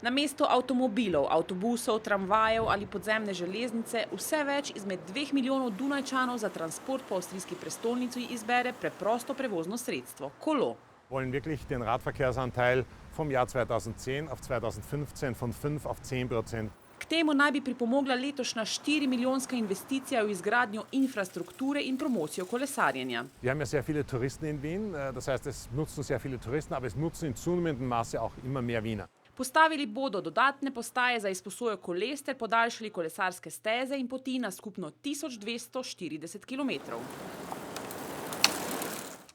Namesto avtomobilov, avtobusov, tramvajev ali podzemne železnice, vse več izmed 2 milijonov Dunajčanov za transport po avstrijski prestolnici izbere preprosto prevozno sredstvo – kolo. Wollen wirklich den Radverkehrsanteil vom Jahr 2010 auf 2015 von 5 auf 10%. K temu naj bi pripomogla letošnja 4-milijonska investicija v izgradnjo infrastrukture in promocijo kolesarjenja. Wir haben ja sehr viele Touristen in Wien, das heißt, es nutzen sehr viele Touristen, aber es nutzen in zunehmendem Maße auch immer mehr Wiener. Postavili bodo dodatne postaje za izposojo koles ter podaljšali kolesarske steze in poti na skupno 1240 km.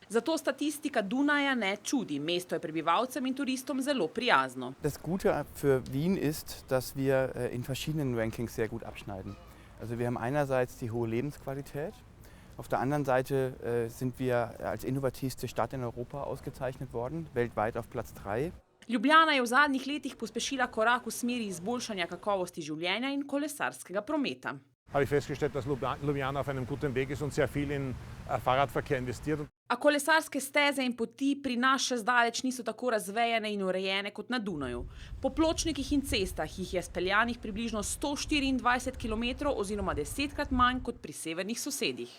Zato statistika Dunaja ne čudi, mesto je prebivalcem in turistom zelo prijazno. Das Gute für Wien ist, dass wir in verschiedenen Rankings sehr gut abschneiden. Also wir haben einerseits die hohe Lebensqualität, auf der anderen Seite sind wir als innovativste Stadt in Europa ausgezeichnet worden, weltweit auf Platz 3. Ljubljana je v zadnjih letih pospešila korak v smeri izboljšanja kakovosti življenja in kolesarskega prometa. Habe ich festgestellt, dass Ljubljana auf einem guten Weg ist und sehr viel in Fahrradverkehr investiert. A kolesarske steze in poti pri nas še zdaleč niso tako razvejene in urejene kot na Dunaju. Po pločnikih in cestah jih je speljanih približno 124 km oziroma 10-krat manj kot pri severnih sosedih.